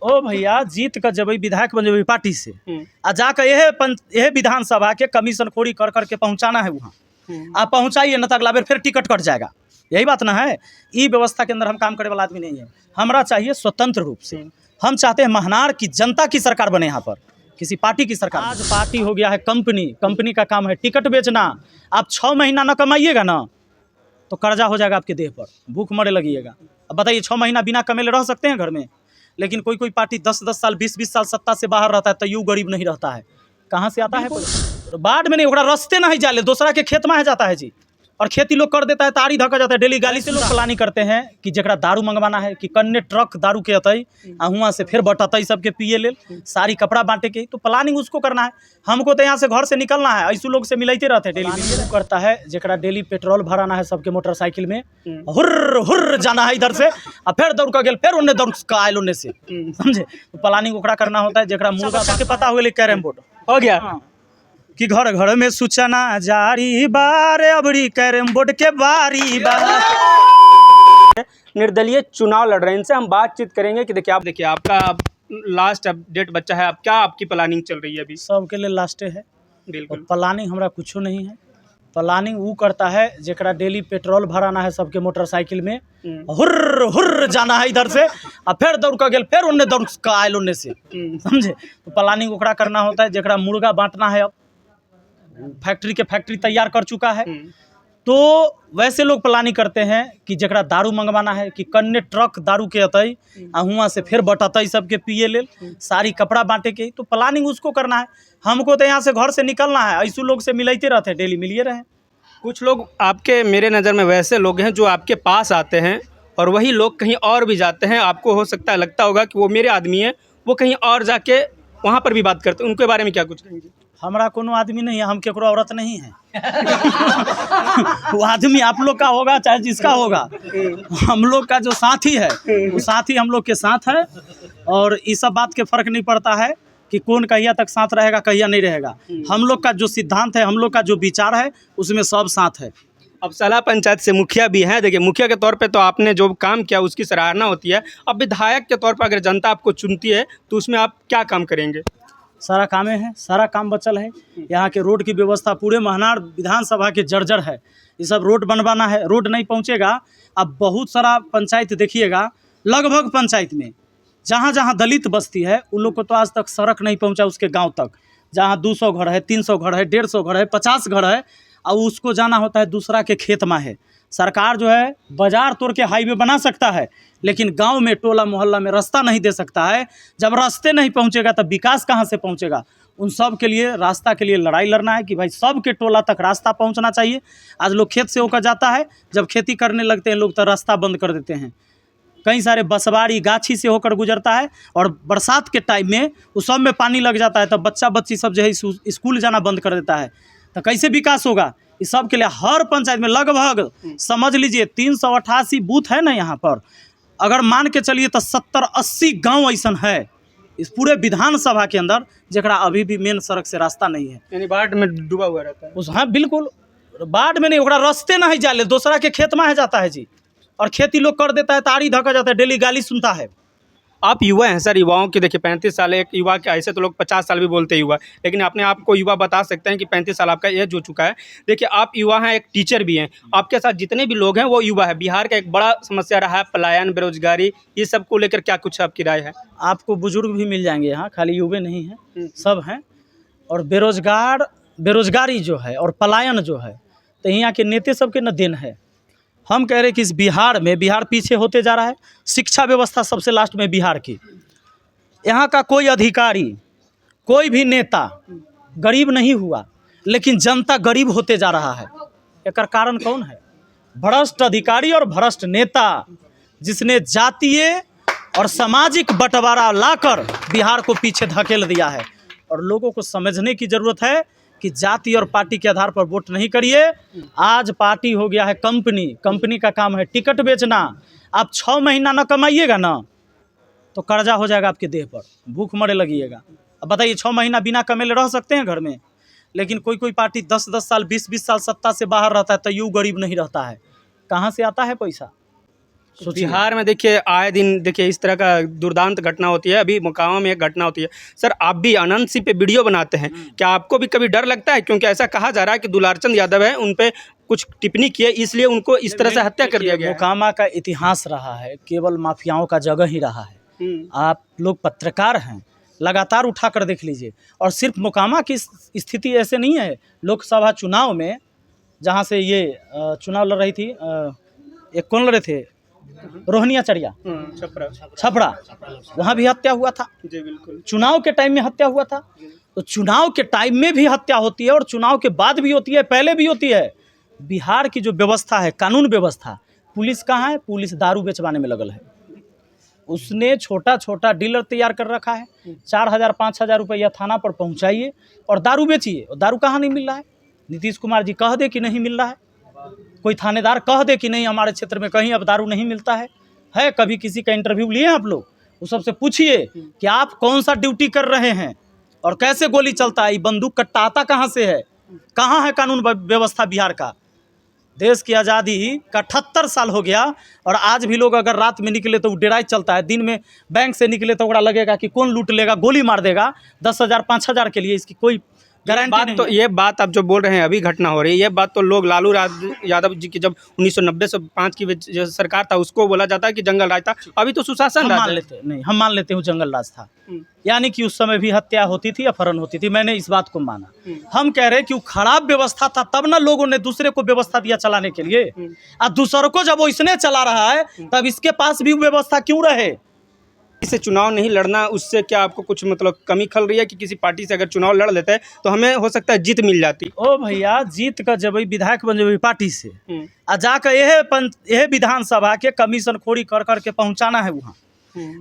ओ भैया जीत का जब विधायक बन जब पार्टी से आ जाकर यह विधानसभा के कमीशन खोरी कर करके पहुंचाना है वहाँ। आप पहुंचाइए न तो अगला बेर फिर टिकट कट जाएगा। यही बात ना है। ई व्यवस्था के अंदर हम काम करे वाला आदमी नहीं है। हमारा चाहिए स्वतंत्र रूप से। हम चाहते हैं महनार की जनता की सरकार बने यहाँ पर, किसी पार्टी की सरकार। आज पार्टी हो गया है कंपनी, कंपनी का काम है टिकट बेचना। आप 6 महीना न कमाइएगा ना तो कर्जा हो जाएगा आपके देह पर, भूख मरे लगिएगा। अब बताइए 6 महीना बिना कमेले रह सकते हैं घर में? लेकिन कोई कोई पार्टी 10-10 साल 20-20 साल सत्ता से बाहर रहता है तो यूँ गरीब नहीं रहता है। कहाँ से आता है? बाढ़ में नहीं, ओकरा रास्ते नहीं जाले, दूसरा के खेत में जाता है जी। और खेती लोग कर देता है, ताड़ी धक्का जाता है, डेली गाली से लोग प्लानिंग करते हैं कि जरा दारू मंगवाना है कि कन्ने ट्रक दारू के अतई आ हुआ से फिर बटतई सबके पिए ले सारी कपड़ा बांटे के, तो प्लानिंग उसको करना है। हमको तो यहाँ से घर से निकलना है, ऐसे लोग से मिलते रहते हैं डेली। करता है जरा डेली पेट्रोल भराना है सबके मोटरसाइकिल में, हुर्र हुर्र जाना है इधर से और फिर दौड़ कर गेल फिर उन्हें दौड़ का आयल उन्हें से, समझे? तो प्लानिंग ओकरा करना होता है जरा मुर्गा के पता हुए कैरम बोर्ड हो गया कि घर घर में सूचना जारी बारे अबरी कैरम बोर्ड के बारी बार। निर्दलीय चुनाव लड़ रहे हैं, इनसे हम बातचीत करेंगे कि देखिए आपका लास्ट अपडेट बच्चा है, अब क्या आपकी प्लानिंग चल रही है अभी? सबके लिए लास्ट है बिल्कुल। प्लानिंग हमारा कुछ नहीं है। प्लानिंग वो करता है जरा डेली पेट्रोल भराना है सबके मोटरसाइकिल में, हुर्र हुर्र जाना है इधर से और फिर दौड़ कर गेल फिर उन्हें दौड़ का आयल उन्हें से, समझे? तो प्लानिंग ओकरा करना होता है जरा मुर्गा बांटना है। अब फैक्ट्री तैयार कर चुका है, तो वैसे लोग प्लानिंग करते हैं कि जरा दारू मंगवाना है कि कन्ने ट्रक दारू के अतई आ हुआ से फिर बटतई सबके पिए ले सारी कपड़ा बांटे के, तो प्लानिंग उसको करना है। हमको तो यहाँ से घर से निकलना है, ऐसे लोग से मिलते रहते हैं, डेली मिलिए रहे। कुछ लोग आपके मेरे नज़र में वैसे लोग हैं जो आपके पास आते हैं और वही लोग कहीं और भी जाते हैं। आपको हो सकता है लगता होगा कि वो मेरे आदमी है, वो कहीं और जाके वहाँ पर भी बात करते हैं, उनके बारे में क्या कुछ कहेंगे? हमारा कोनो आदमी नहीं है, हम केकरो औरत नहीं है। वो आदमी आप लोग का होगा चाहे जिसका होगा, हम लोग का जो साथी है वो साथी हम लोग के साथ है। और इस सब बात के फर्क नहीं पड़ता है कि कौन कहिया तक साथ रहेगा कहिया नहीं रहेगा। हम लोग का जो सिद्धांत है, हम लोग का जो विचार है, उसमें सब साथ है। अब सलाह पंचायत से मुखिया भी हैं। देखिए मुखिया के तौर पे तो आपने जो काम किया उसकी सराहना होती है। अब विधायक के तौर पर अगर जनता आपको चुनती है तो उसमें आप क्या काम करेंगे? सारा कामें है, सारा काम बचल है। यहाँ के रोड की व्यवस्था पूरे महनार विधानसभा के जर्जर है। ये सब रोड बनवाना है, रोड नहीं पहुँचेगा। अब बहुत सारा पंचायत देखिएगा, लगभग पंचायत में जहाँ जहाँ दलित बस्ती है उन लोग को तो आज तक सड़क नहीं पहुँचा उसके गांव तक। जहाँ 200 घर है, 300 घर है, 150 घर है, 50 घर है, और उसको जाना होता है दूसरा के खेत में है। सरकार जो है बाजार तोड़ के हाईवे बना सकता है, लेकिन गांव में टोला मोहल्ला में रास्ता नहीं दे सकता है। जब रास्ते नहीं पहुंचेगा तब विकास कहां से पहुंचेगा? उन सब के लिए रास्ता के लिए लड़ाई लड़ना है कि भाई सबके टोला तक रास्ता पहुंचना चाहिए। आज लोग खेत से होकर जाता है, जब खेती करने लगते हैं लोग तो रास्ता बंद कर देते हैं। कई सारे बसवाड़ी गाछी से होकर गुजरता है और बरसात के टाइम में उस सब में पानी लग जाता है, तब बच्चा बच्ची सब जो है स्कूल जाना बंद कर देता है। तो कैसे विकास होगा? इस सब के लिए हर पंचायत में लगभग समझ लीजिए 388 बूथ है ना यहाँ पर। अगर मान के चलिए तो 70-80 गांव ऐसा है इस पूरे विधानसभा के अंदर जरा अभी भी मेन सड़क से रास्ता नहीं है, यानी बाढ़ में डूबा हुआ रहता है। उस हाँ बिल्कुल, बाढ़ में नहीं, ओकरा रास्ते नहीं जाले, दूसरा के खेत में जाता है जी। और खेती लोग कर देता है, ताड़ी धक्का जाता है, डेली गाली सुनता है। आप युवा हैं सर, युवाओं की देखिए 35 साल एक युवा के, ऐसे तो लोग 50 साल भी बोलते हैं युवा, लेकिन अपने आप को युवा बता सकते हैं कि 35 साल आपका एज हो चुका है। देखिए आप युवा हैं, एक टीचर भी हैं, आपके साथ जितने भी लोग हैं वो युवा है। बिहार का एक बड़ा समस्या रहा है पलायन, बेरोजगारी, ये सब को लेकर क्या कुछ आपकी राय है? आपको बुजुर्ग भी मिल जाएंगे यहाँ, खाली युवा नहीं है, सब हैं। और बेरोजगारी जो है और पलायन जो है, तो यहाँ के नेता सबके न देन है। हम कह रहे हैं कि इस बिहार पीछे होते जा रहा है। शिक्षा व्यवस्था सबसे लास्ट में बिहार की। यहाँ का कोई अधिकारी, कोई भी नेता गरीब नहीं हुआ, लेकिन जनता गरीब होते जा रहा है। इसका कारण कौन है? भ्रष्ट अधिकारी और भ्रष्ट नेता, जिसने जातीय और सामाजिक बंटवारा लाकर बिहार को पीछे धकेल दिया है। और लोगों को समझने की ज़रूरत है कि जाति और पार्टी के आधार पर वोट नहीं करिए। आज पार्टी हो गया है कंपनी, कंपनी का काम है टिकट बेचना। आप 6 महीना न कमाइएगा ना तो कर्जा हो जाएगा आपके देह पर, भूख मरे लगिएगा। अब बताइए 6 महीना बिना कमेले रह सकते हैं घर में? लेकिन कोई कोई पार्टी 10-10 साल 20-20 साल सत्ता से बाहर रहता है तो यूँ गरीब नहीं रहता है। कहाँ से आता है पैसा? सोचिए। बिहार में देखिए आए दिन देखिए इस तरह का दुर्दांत घटना होती है। अभी मोकामा में एक घटना होती है। सर आप भी अनंत सिंह पे वीडियो बनाते हैं, क्या आपको भी कभी डर लगता है? क्योंकि ऐसा कहा जा रहा है कि दुलारचंद यादव है, उन पे कुछ टिप्पणी किए इसलिए उनको इस तरह से हत्या कर दिया गया है। मोकामा का इतिहास रहा है, केवल माफियाओं का जगह ही रहा है। आप लोग पत्रकार हैं, लगातार उठा कर देख लीजिए। और सिर्फ मोकामा की स्थिति ऐसे नहीं है, लोकसभा चुनाव में जहाँ से ये चुनाव लड़ रही थी, एक कौन लड़े थे, रोहनिया चढ़िया छपरा, वहाँ भी हत्या हुआ था। जी बिल्कुल। चुनाव के टाइम में हत्या हुआ था। तो चुनाव के टाइम में भी हत्या होती है और चुनाव के बाद भी होती है, पहले भी होती है। बिहार की जो व्यवस्था है, कानून व्यवस्था, पुलिस कहाँ है? पुलिस दारू बेचवाने में लगल है। उसने छोटा छोटा डीलर तैयार कर रखा है। 4,000 5,000 रुपया थाना पर पहुंचाइए और दारू बेचिए। और दारू कहाँ नहीं मिल रहा है? नीतीश कुमार जी कह दे कि नहीं मिल रहा है, कोई थानेदार कह दे कि नहीं हमारे क्षेत्र में कहीं अब दारू नहीं मिलता है? कभी किसी का इंटरव्यू लिए आप लोग? उस सबसे पूछिए कि आप कौन सा ड्यूटी कर रहे हैं और कैसे गोली चलता है, बंदूक कट्टा आता कहाँ से है? कहाँ है कानून व्यवस्था बिहार का? देश की आज़ादी का 78 साल हो गया और आज भी लोग अगर रात में निकले तो डेराई चलता है, दिन में बैंक से निकले तो लगेगा कि कौन लूट लेगा, गोली मार देगा 10,000 5,000 के लिए। इसकी कोई गारंटी नहीं। तो ये बात आप जो बोल रहे हैं अभी घटना हो रही है, ये बात तो लोग लालू यादव जी की जब 1990 से 5 की जो सरकार था उसको बोला जाता है कि जंगल राज था। अभी तो सुशासन राज है। हम मान लेते हैं जंगल राज था, यानी कि उस समय भी हत्या होती थी, अपहरण होती थी। मैंने इस बात को माना। हम कह रहे हैं कि वो खराब व्यवस्था था, तब ना लोगों ने दूसरे को व्यवस्था दिया चलाने के लिए। और दूसरों को जब वो इसने चला रहा है तब इसके पास भी व्यवस्था क्यों रहे? इससे चुनाव नहीं लड़ना, उससे क्या आपको कुछ मतलब कमी खल रही है कि किसी पार्टी से अगर चुनाव लड़ लेते हैं तो हमें हो सकता है जीत मिल जाती? ओ भैया, जीत का जब विधायक बन जब पार्टी से आ जाकर यह विधानसभा के कमीशन खोरी कर करके पहुंचाना है वहाँ।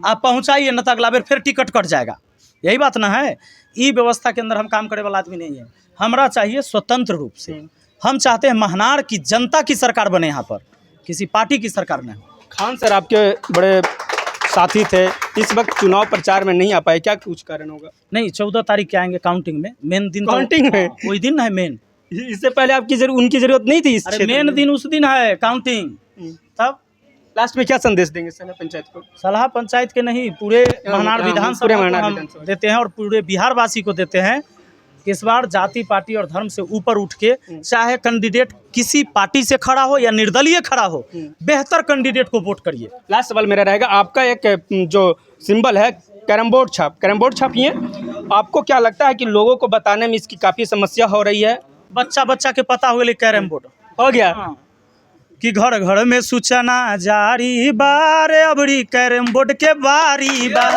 आप पहुंचाइए न तो अगला बेर फिर टिकट कट जाएगा। यही बात ना है। ई व्यवस्था के अंदर हम काम करे वाला आदमी नहीं है। हमरा चाहिए स्वतंत्र रूप से। हम चाहते हैं महनार की जनता की सरकार बने, यहाँ पर किसी पार्टी की सरकार न हो। खान सर आपके बड़े साथी थे, इस वक्त चुनाव प्रचार में नहीं आ पाए, क्या कुछ कारण होगा? नहीं, 14 तारीख के आएंगे काउंटिंग में। मेन दिन काउंटिंग में वही दिन है मेन। इससे पहले आपकी उनकी जरूरत नहीं थी इस क्षेत्र में। मेन दिन उस दिन है काउंटिंग। तब लास्ट में क्या संदेश देंगे सलाह पंचायत को? सलाह पंचायत के नहीं, पूरे महनार विधानसभा को हम देते हैं और पूरे बिहार वासी को देते हैं कि इस बार जाति पार्टी और धर्म से ऊपर उठ के, चाहे कैंडिडेट किसी पार्टी से खड़ा हो या निर्दलीय खड़ा हो, बेहतर कैंडिडेट को वोट करिए। लास्ट सवाल मेरा रहेगा, आपका एक जो सिंबल है कैरम बोर्ड छाप ये आपको क्या लगता है कि लोगों को बताने में इसकी काफ़ी समस्या हो रही है? बच्चा के पता हो गया कैरम बोर्ड हो गया। हाँ। कि घर घर में सूचना जारी बारे, अबरी कैरम बोर्ड के बारी बा।